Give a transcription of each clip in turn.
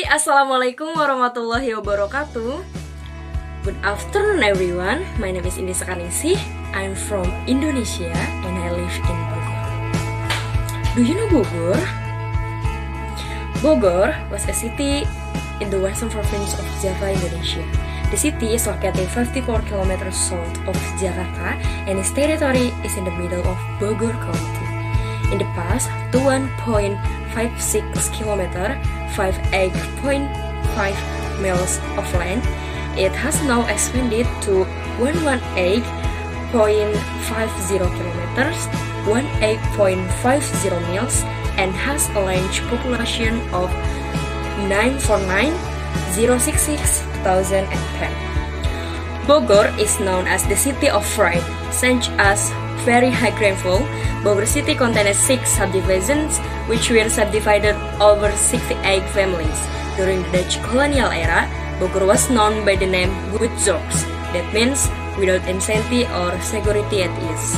Assalamualaikum warahmatullahi wabarakatuh. Good afternoon everyone. My name is Indi Sekaningsih. I'm from Indonesia and I live in Bogor. Do you know Bogor? Bogor was a city in the western province of Java, Indonesia. The city is located 54 kilometers south of Jakarta and its territory is in the middle of Bogor County. In the past, 1.56 km, 58.5 miles of land, it has now expanded to 118.50 kilometers, 18.50 miles, and has a large population of 949,066,010. Bogor is known as the city of pride, such as very high rainfall. Bogor city contains 6 subdivisions, which were subdivided over 68 families. During the Dutch colonial era, Bogor was known by the name Good Zorgs, that means without anxiety or security at ease.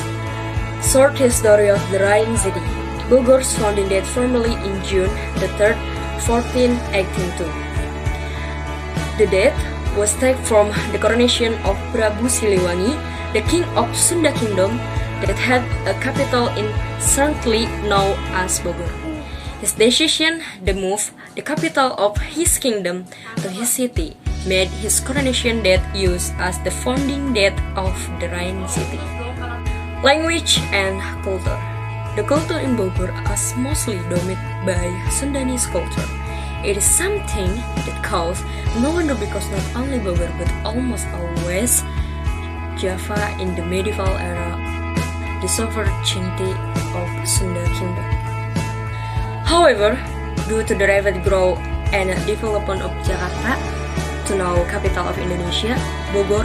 Short history of the Rhine city. Bogor's founding date formally in June the 3rd, 1482. The date was taken from the coronation of Prabu Siliwangi, the king of Sunda Kingdom, that had a capital in currently known as Bogor. His decision to move the capital of his kingdom to his city made his coronation date used as the founding date of the Rhine city. Language and culture. The culture in Bogor is mostly dominated by Sundanese culture. It is something that caused no wonder because not only Bogor but almost always Java in the medieval era, the sovereignty of Sunda Kingdom. However, due to the rapid growth and development of Jakarta, to now capital of Indonesia, Bogor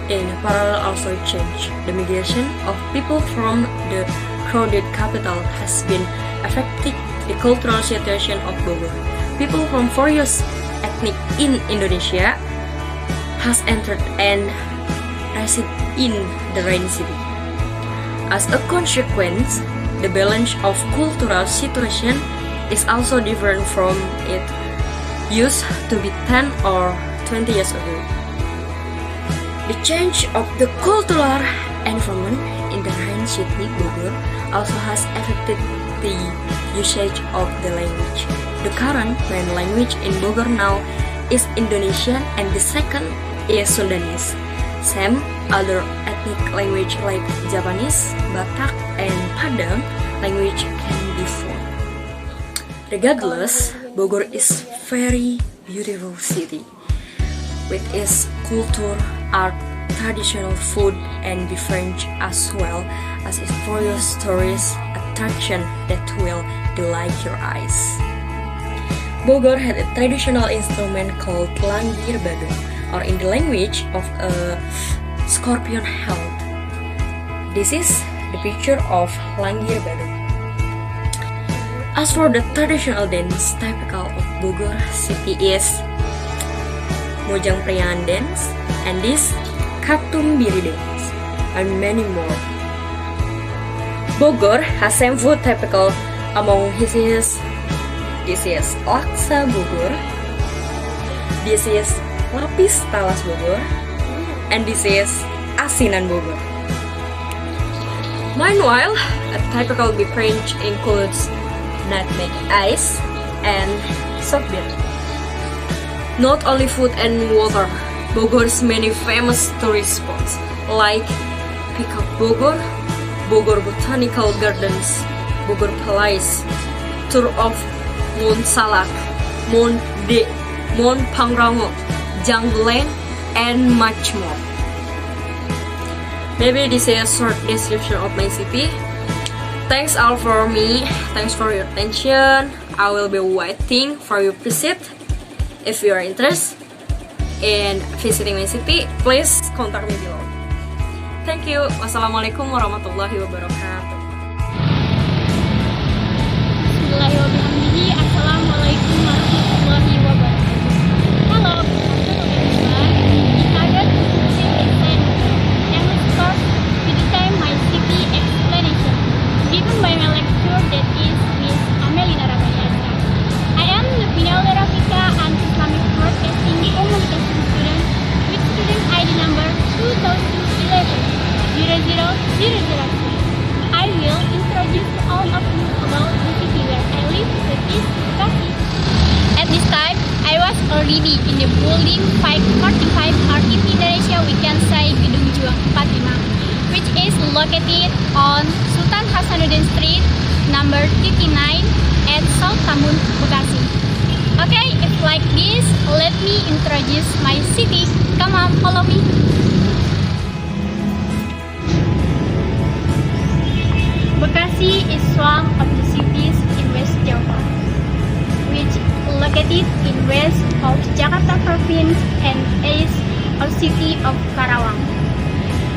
in parallel also changed. The migration of people from the crowded capital has been affecting the cultural situation of Bogor. People from various ethnic in Indonesia has entered and reside in the Rhine city. As a consequence, the balance of cultural situation is also different from it used to be 10 or 20 years ago. The change of the cultural environment in the Rhine city, Bogor, also has affected the usage of the language. The current main language in Bogor now is Indonesian and the second is Sundanese. Some other ethnic language like Japanese, Batak, and Padang language can be formed. Regardless, Bogor is very beautiful city with its culture, art, traditional food, and the French as well as its various tourist attraction that will delight your eyes. Bogor had a traditional instrument called Langgir Badung, or in the language of a scorpion held. This is the picture of Langgir Badung. As for the traditional dance, typical of Bogor city is Mojang Priangan dance, and this Katumbiri dance, and many more. Bogor has same food typical among his this is Laksa Bogor, this is Lapis Talas Bogor, and this is Asinan Bogor. Meanwhile, a typical beef range includes nutmeg ice and soft beer. Not only food and water, Bogor's many famous tourist spots like Peacock Bogor, Bogor Botanical Gardens, Bogor Palace, tour of Mount Salak, Mount Pangrango, Jungle Land, and much more. Maybe this is a short description of my city. Thanks all for me. Thanks for your attention. I will be waiting for your visit. If you are interested in visiting my city, please contact me below. Thank you. Wassalamualaikum warahmatullahi wabarakatuh. Bismillahirrahmanirrahim. Assalamualaikum warahmatullahi wabarakatuh. Hello, everyone. Decided to listen English course to the time my city explanation given by my lecturer that is Miss Amelina Ramayasa. I am Lupina Lerafika and 3D in the building 545, or in Indonesia we can say Gedung Juang 45, which is located on Sultan Hasanuddin Street, number 59 at South Tambun, Bekasi. Okay, if like this, let me introduce my city. Come on, follow me. Bekasi is one of the cities in West Java, which located in west of Jakarta Province and east of city of Karawang.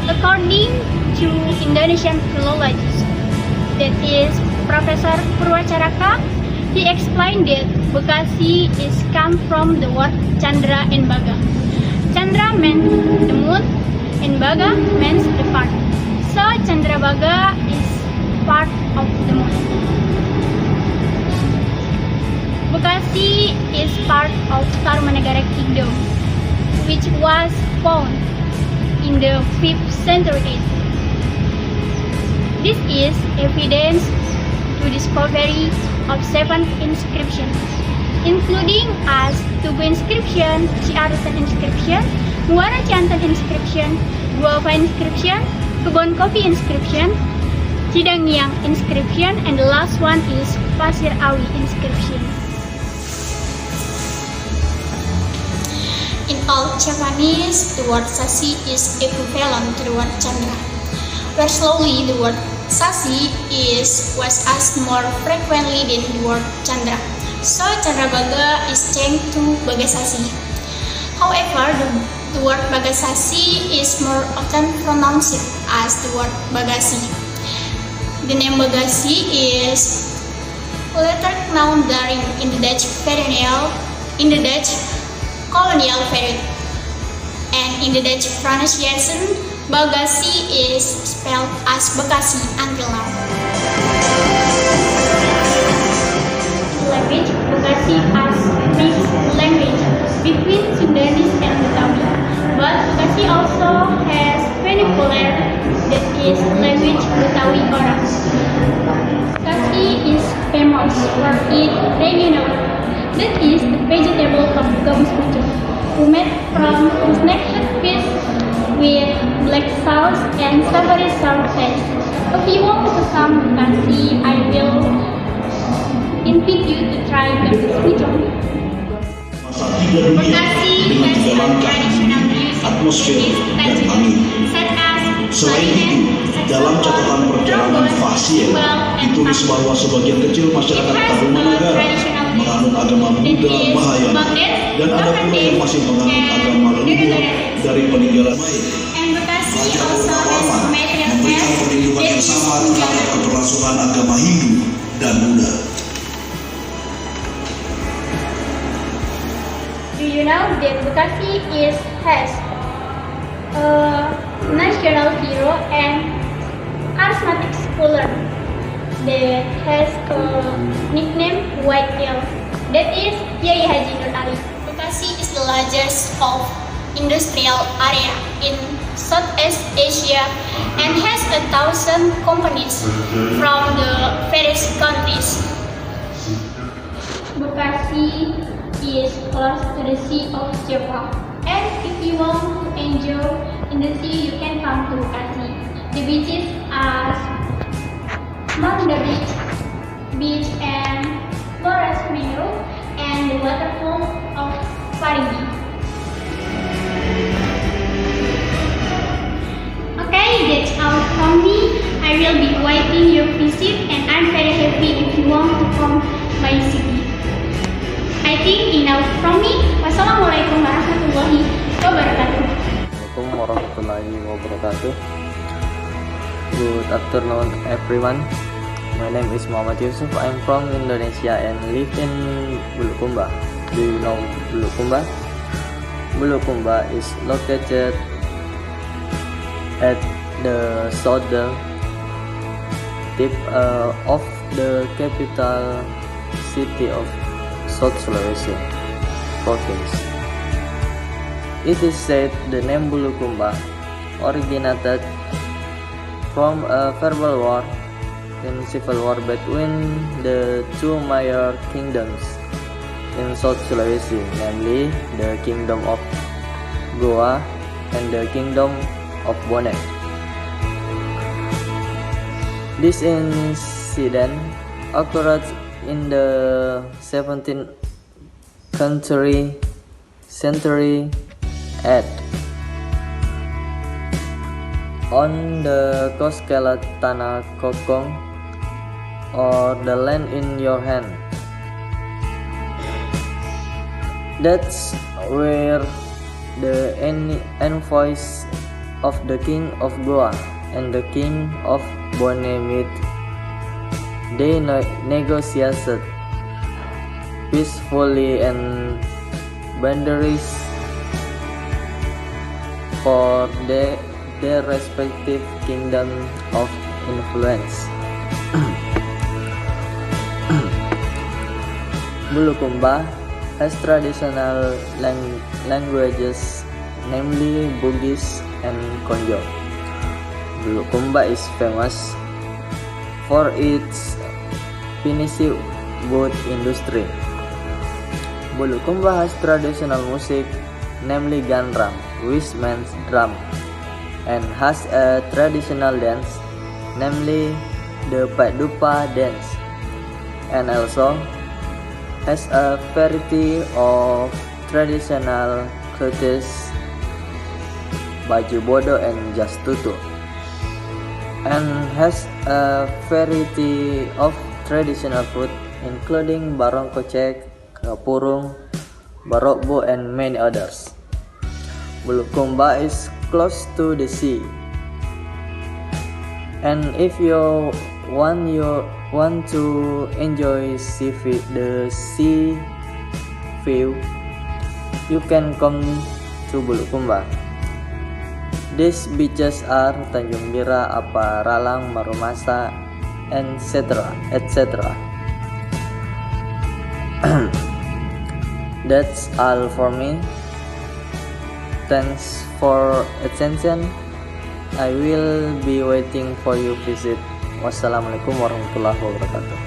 According to Indonesian philologist, that is Professor Purwacaraka, he explained that Bekasi is come from the word Chandra and Baga. Chandra means the moon and Baga means the part. So Chandrabaga is part of the moon. Bekasi is part of Tarumanagara Kingdom, which was found in the 5th century. This is evidence to discovery of 7 inscriptions, including as Tugu inscription, Ciarutan inscription, Muara Ciantan inscription, Guava inscription, Kebon Kopi inscription, Cidangyang inscription, and the last one is Pasir Awi inscription. In Old Japanese, the word Sashi is equivalent to the word Chandra, where slowly the word Sashi was asked more frequently than the word Chandra. So Chandrabaga is changed to Bagasasi. However, the word Bagasasi is more often pronounced as the word Bagasi. The name Bagasi is later known during in the Dutch colonial period, and in the Dutch pronunciation, Bagasi is spelled as Bekasi until now. Language Bekasi as mixed language between Sundanese and Betawi, but Bekasi also has vernacular that is language Betawi Orang. Bekasi is famous for its regional, that is the vegetable of gabus pucung, made from snack fish with black sauce and savory sour taste. If you want to come to Bekasi, I will invite you to try gabus pucung. Bekasi has a traditional music atmosfer dan festival, angin. such as Selain itu, dalam catatan perjalanan Fasiel ditulis bahwa sebagian kecil masyarakat Tarumanagara menganut agama Buddha Mahayana, dan ada pula yang masih menganut agama leluhur dari peninggalan Maya. Raja Obama memberikan perlindungan yang sama terhadap keberlangsungan agama Hindu dan Buddha. Do you know that Bekasi has a national hero and charismatic scholar that has a nickname White Tail? That is Kiai Haji Nur Ali. Bekasi is the largest of industrial area in Southeast Asia and has 1,000 companies from the various countries. Bekasi is close to the Sea of Java, and if you want to enjoy in the sea, you can come to Bekasi. The beaches are Marunda Beach and Flores Mangrove, and the waterfall of Parigi. Okay, that's all from me. I will be waiting your visit, and I'm very happy if you want to come my city. I think enough from me. Wassalamualaikum warahmatullahi wabarakatuh. Assalamualaikum warahmatullahi wabarakatuh. Good afternoon everyone. My name is Muhammad Yusuf. I'm from Indonesia and live in Bulukumba. Do you know Bulukumba? Bulukumba is located at the southern tip of the capital city of South Sulawesi province. It is said the name Bulukumba originated from a verbal war in civil war between the two major kingdoms, in South Sulawesi, namely the Kingdom of Goa and the Kingdom of Bonek. This incident occurred in the 17th century at on the Koskela Tanah Kokong, or the land in your hand. That's where the envoys of the King of Goa and the King of Bone meet. They negotiated peacefully and boundaries for their respective kingdom of influence. Bulukumba has traditional languages, namely Bugis and Konjo. Bulukumba is famous for its finishing wood industry. Bulukumba has traditional music, namely Ganram, which means drum, and has a traditional dance, namely the Padupa dance, and also has a variety of traditional clothes, baju bodo and jas tutu, and has a variety of traditional food including barong kocek, kapurung, barokbo, and many others. Bulukumba is close to the sea, and if you want to enjoy the sea view, you can come to Bulukumba. These beaches are Tanjung Bira, Apa, Ralang, Marumasa, etc. That's all for me. Thanks for attention. I will be waiting for your visit. Wassalamualaikum warahmatullahi wabarakatuh.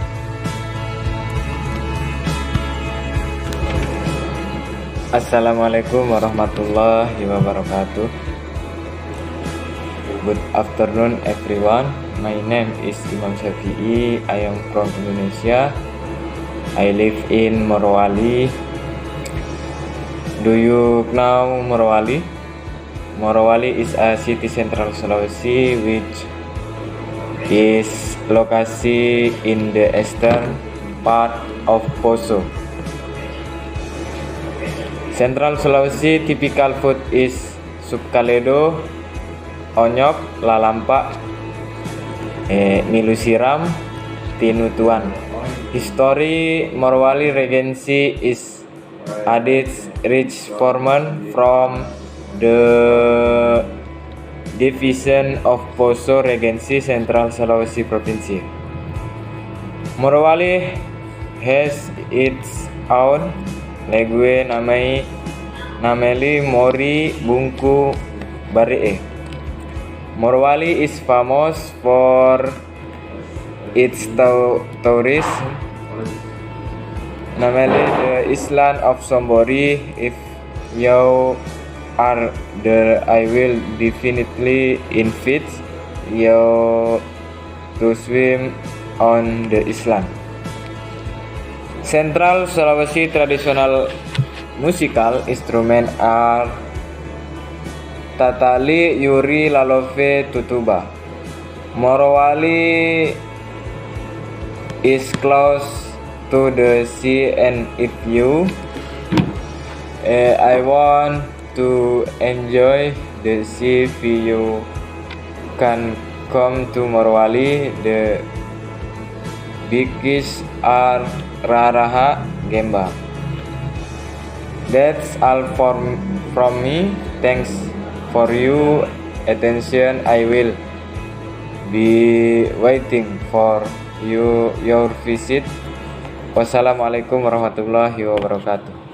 Assalamualaikum warahmatullahi wabarakatuh. Good afternoon everyone. My name is Imam Syafi'i. I am from Indonesia. I live in Morowali. Do you know Morowali? Morowali is a city central Sulawesi which is located in the eastern part of Poso. Central Sulawesi typical food is sup kaledo, onyok, lalampa, milu siram, tinutuan. History Morowali Regency is its rich formed from the division of Poso Regency Central Sulawesi Province. Morowali has its own language namely Mori, Bungku, Baree. Morowali is famous for its tourism, namely the island of Sombori. If you are there, I will definitely invite you to swim on the island. Central Sulawesi traditional musical instruments are tatali, yuri, lalove, tutuba. Morowali is close to the sea, and if you I want to enjoy the sea view, can come to Morowali. The beaches are Raraha, Gemba. That's all from me. Thanks for your attention. I will be waiting for your visit. Wassalamualaikum warahmatullahi wabarakatuh.